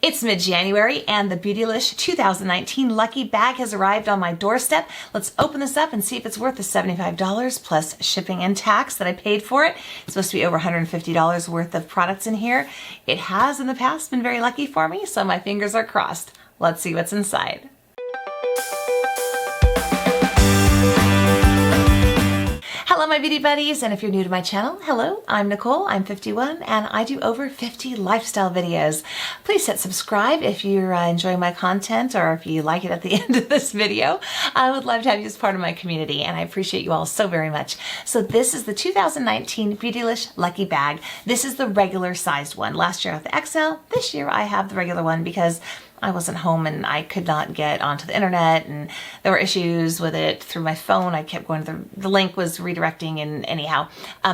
It's mid-January and the Beautylish 2019 Lucky Bag has arrived on my doorstep. Let's open this up and see if it's worth the $75 plus shipping and tax that I paid for it. It's supposed to be over $150 worth of products in here. It has in the past been very lucky for me, so my fingers are crossed. Let's see what's inside. Hello my beauty buddies, and if you're new to my channel, hello, I'm Nicole, I'm 51 and I do over 50 lifestyle videos. Please hit subscribe if you're enjoying my content or if you like it at the end of this video. I would love to have you as part of my community and I appreciate you all so very much. So this is the 2019 Beautylish Lucky Bag. This is the regular sized one. Last year I had the XL, this year I have the regular one because I wasn't home and I could not get onto the internet and there were issues with it through my phone. I kept going to the link was redirecting, and anyhow,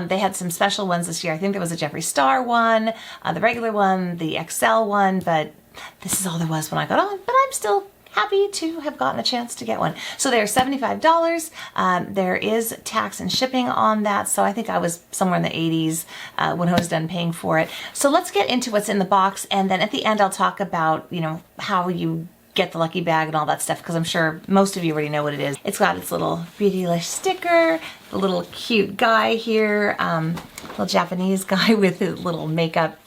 they had some special ones this year. I think there was a Jeffree Star one, the regular one, the XL one, but this is all there was when I got on, but I'm still happy to have gotten a chance to get one. So they're $75. There is tax and shipping on that. So I think I was somewhere in the 80s when I was done paying for it. So let's get into what's in the box. And then at the end, I'll talk about, you know, how you get the lucky bag and all that stuff, because I'm sure most of you already know what it is. It's got its little Beautylish sticker, the little cute guy here, little Japanese guy with his little makeup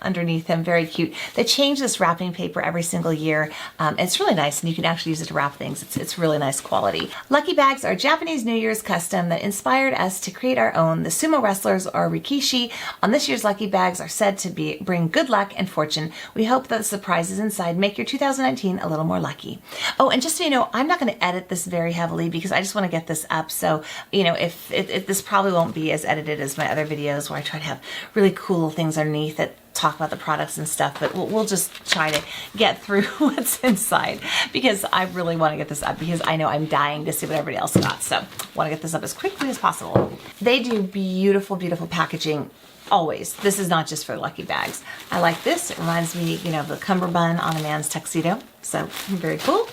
underneath him, very cute. They change this wrapping paper every single year. It's really nice, and you can actually use it to wrap things. It's really nice quality. Lucky bags are Japanese New Year's custom that inspired us to create our own. The sumo wrestlers, or rikishi, on this year's lucky bags are said to bring good luck and fortune. We hope that the surprises inside make your 2019 a little more lucky. Oh, and just so you know, I'm not going to edit this very heavily because I just want to get this up. So, you know, if this probably won't be as edited as my other videos where I try to have really cool things underneath that talk about the products and stuff, but we'll just try to get through what's inside because I really want to get this up because I know I'm dying to see what everybody else got. So I want to get this up as quickly as possible. They do beautiful, beautiful packaging. Always. This is not just for lucky bags. I like this. It reminds me, you know, of the cummerbund on a man's tuxedo. So very cool.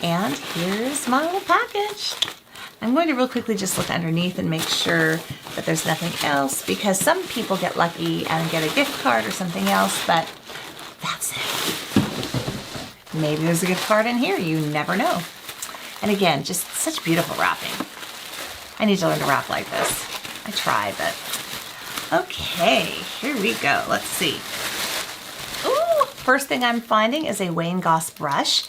And here's my little package. I'm going to real quickly just look underneath and make sure that there's nothing else, because some people get lucky and get a gift card or something else, but that's it. Maybe there's a gift card in here. You never know. And again, just such beautiful wrapping. I need to learn to wrap like this. I try, but okay, here we go. Let's see. Ooh, first thing I'm finding is a Wayne Goss brush.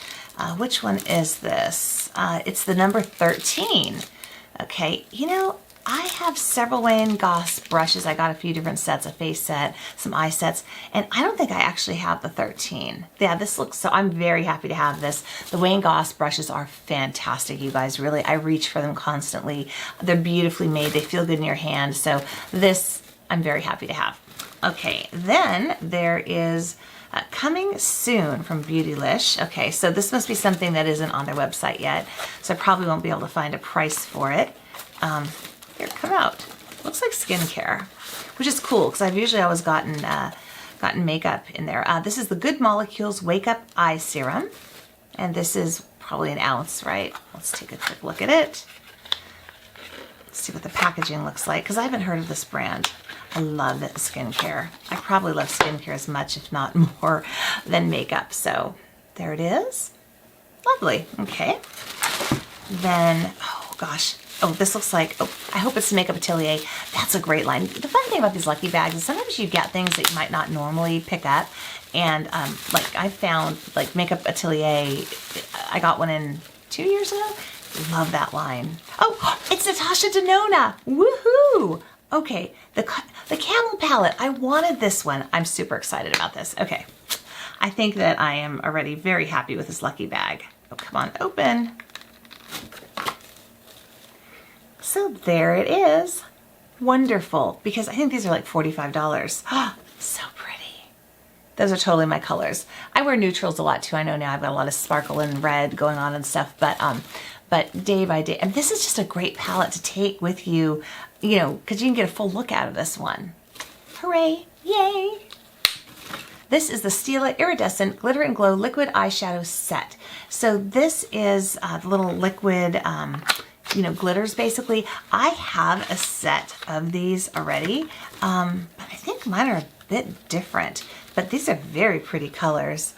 Which one is this? It's the number 13. Okay, you know, I have several Wayne Goss brushes. I got a few different sets, a face set, some eye sets, and I don't think I actually have the 13. Yeah, this looks, so I'm very happy to have this. The Wayne Goss brushes are fantastic, you guys, really. I reach for them constantly. They're beautifully made. They feel good in your hand. So this, I'm very happy to have. Okay, then there is coming soon from Beautylish. Okay, so this must be something that isn't on their website yet, so I probably won't be able to find a price for it. Here, come out. Looks like skincare, which is cool because I've usually always gotten makeup in there. This is the Good Molecules Wake Up Eye Serum, and this is probably an ounce, right? Let's take a quick look at it. Let's see what the packaging looks like, because I haven't heard of this brand. I love skincare. I probably love skincare as much, if not more, than makeup. So there it is. Lovely. Okay. Then, oh gosh. Oh, this looks like, oh, I hope it's Makeup Atelier. That's a great line. The fun thing about these lucky bags is sometimes you get things that you might not normally pick up. And like I found like Makeup Atelier, I got one in 2 years ago. Love that line. Oh, it's Natasha Denona. Woohoo! Okay, the Camel palette. I wanted this one. I'm super excited about this. Okay, I think that I am already very happy with this lucky bag. Oh, come on, open. So there it is. Wonderful, because I think these are like $45. Oh, so pretty. Those are totally my colors. I wear neutrals a lot too. I know now I've got a lot of sparkle and red going on and stuff, but day by day, and this is just a great palette to take with you, you know, because you can get a full look out of this one. Hooray, yay. This is the Stila Iridescent Glitter and Glow Liquid Eyeshadow Set. So this is the little liquid, you know, glitters basically. I have a set of these already, but I think mine are a bit different. but these are very pretty colors.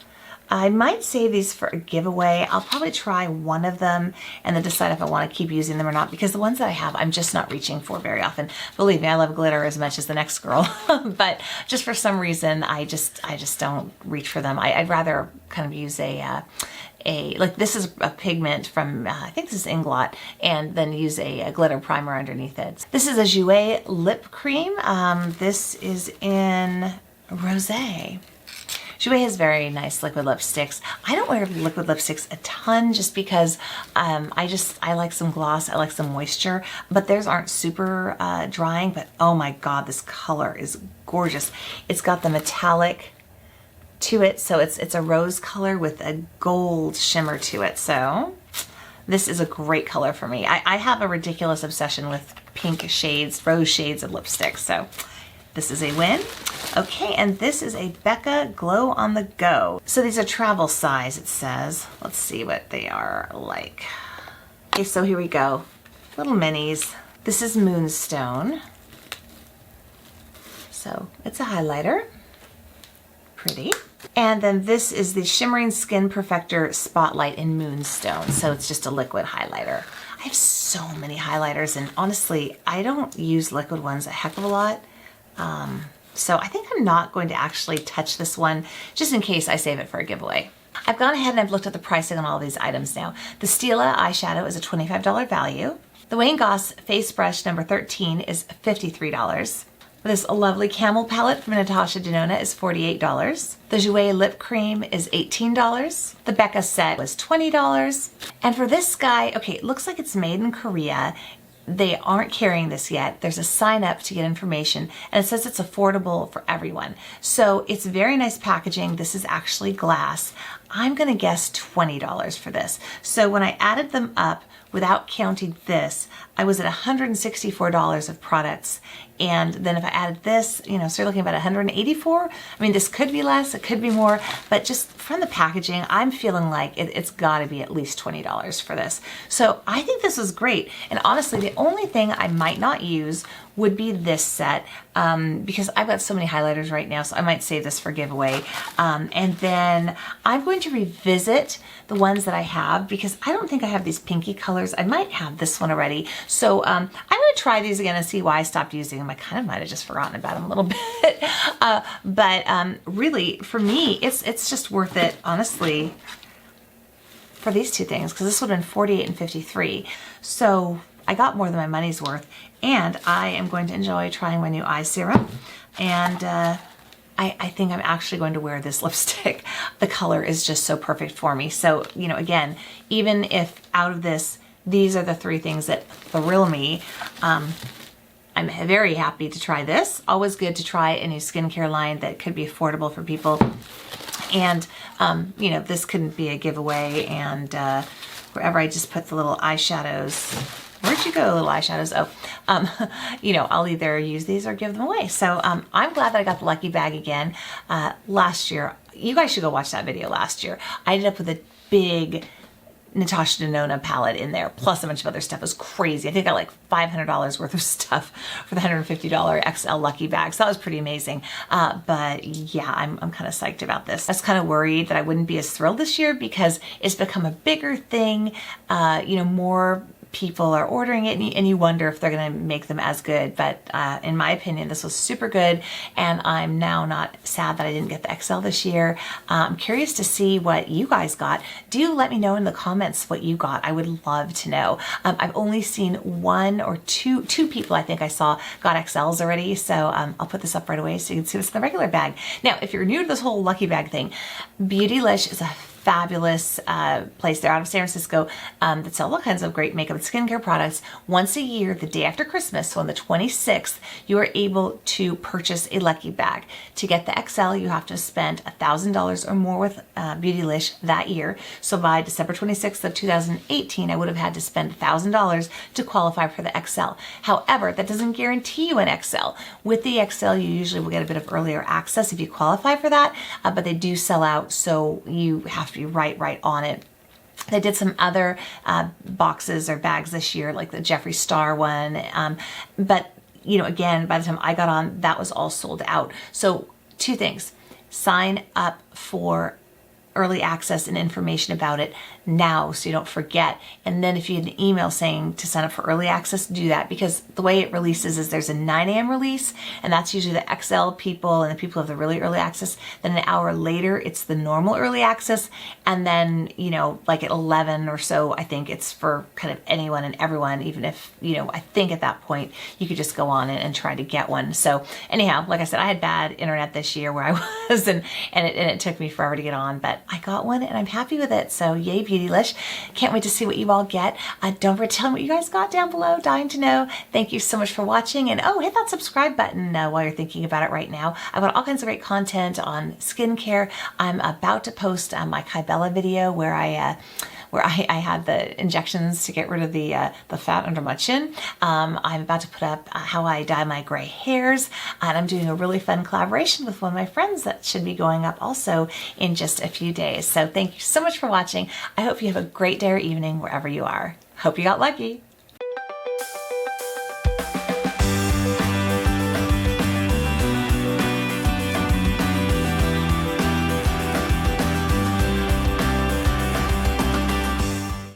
I might save these for a giveaway. I'll probably try one of them and then decide if I want to keep using them or not, because the ones that I have, I'm just not reaching for very often. Believe me, I love glitter as much as the next girl, but just for some reason, I just don't reach for them. I'd rather kind of use like this is a pigment from, I think this is Inglot, and then use a glitter primer underneath it. This is a Jouer lip cream. This is in Rosé. Jouer has very nice liquid lipsticks. I don't wear liquid lipsticks a ton just because I like some gloss, I like some moisture, but theirs aren't super drying, but oh my God, this color is gorgeous. It's got the metallic to it, so it's a rose color with a gold shimmer to it, so this is a great color for me. I have a ridiculous obsession with pink shades, rose shades of lipsticks, so this is a win. Okay, and this is a Becca Glow on the Go. So these are travel size, it says. Let's see what they are like. Okay, so here we go. Little minis. This is Moonstone. So it's a highlighter. Pretty. And then this is the Shimmering Skin Perfector Spotlight in Moonstone. So it's just a liquid highlighter. I have so many highlighters, and honestly, I don't use liquid ones a heck of a lot. So I think I'm not going to actually touch this one, just in case I save it for a giveaway. I've gone ahead and I've looked at the pricing on all these items now. The Stila eyeshadow is a $25 value. The Wayne Goss Face Brush number 13 is $53. This lovely Camel palette from Natasha Denona is $48. The Jouer lip cream is $18. The Becca set was $20. And for this guy, okay, it looks like it's made in Korea. They aren't carrying this yet. There's a sign up to get information, and it says it's affordable for everyone. So it's very nice packaging. This is actually glass. I'm gonna guess $20 for this. So when I added them up, without counting this, I was at $164 of products. And then if I added this, you know, so you're looking about $184. I mean, this could be less, it could be more, but just from the packaging, I'm feeling like it's gotta be at least $20 for this. So I think this is great. And honestly, the only thing I might not use would be this set, because I've got so many highlighters right now, so I might save this for giveaway. And then I'm going to revisit the ones that I have, because I don't think I have these pinky colors. I might have this one already. So I'm gonna try these again and see why I stopped using them. I kind of might have just forgotten about them a little bit. But really, for me, it's just worth it, honestly, for these two things, because this would have been $48 and $53. So I got more than my money's worth, and I am going to enjoy trying my new eye serum. And I think I'm actually going to wear this lipstick. The color is just so perfect for me. So, you know, again, even if out of this, these are the three things that thrill me, I'm very happy to try this. Always good to try a new skincare line that could be affordable for people. And, you know, this couldn't be a giveaway. And wherever I just put the little eyeshadows, where'd you go, little eyeshadows? Oh, you know, I'll either use these or give them away. So I'm glad that I got the lucky bag again. Last year, you guys should go watch that video last year. I ended up with a big Natasha Denona palette in there, plus a bunch of other stuff. It was crazy. I think I got like $500 worth of stuff for the $150 XL lucky bag. So that was pretty amazing. But yeah, I'm kind of psyched about this. I was kind of worried that I wouldn't be as thrilled this year, because it's become a bigger thing. You know, more people are ordering it, and you wonder if they're going to make them as good. But in my opinion, this was super good, and I'm now not sad that I didn't get the XL this year. I'm curious to see what you guys got. Do let me know in the comments what you got. I would love to know. I've only seen one or two people I think I saw got XLs already, so I'll put this up right away so you can see what's in the regular bag. Now, if you're new to this whole lucky bag thing, Beautylish is a fabulous place. They're out of San Francisco that sell all kinds of great makeup and skincare products. Once a year, the day after Christmas, so on the 26th, you are able to purchase a lucky bag. To get the XL, you have to spend $1,000 or more with Beautylish that year. So by December 26th of 2018, I would have had to spend $1,000 to qualify for the XL. However, that doesn't guarantee you an XL. With the XL, you usually will get a bit of earlier access if you qualify for that, but they do sell out, so you have to be right on it. They did some other boxes or bags this year, like the Jeffree Star one, but you know, again, by the time I got on, that was all sold out. So two things. sign up for early access and information about it now so you don't forget. And then if you had an email saying to sign up for early access, do that, because the way it releases is there's a 9 a.m. release, and that's usually the XL people and the people who have the really early access. Then an hour later, it's the normal early access. And then, you know, like at 11 or so, I think it's for kind of anyone and everyone, even if, you know, I think at that point you could just go on and try to get one. So anyhow, like I said, I had bad internet this year where I was, and it took me forever to get on, but I got one and I'm happy with it. So yay, Beautylish. Can't wait to see what you all get. Don't forget to tell me what you guys got down below. Dying to know. Thank you so much for watching. And oh, hit that subscribe button while you're thinking about it right now. I've got all kinds of great content on skincare. I'm about to post my Kybella video where I had the injections to get rid of the fat under my chin. I'm about to put up how I dye my gray hairs, and I'm doing a really fun collaboration with one of my friends that should be going up also in just a few days. So thank you so much for watching. I hope you have a great day or evening wherever you are. Hope you got lucky.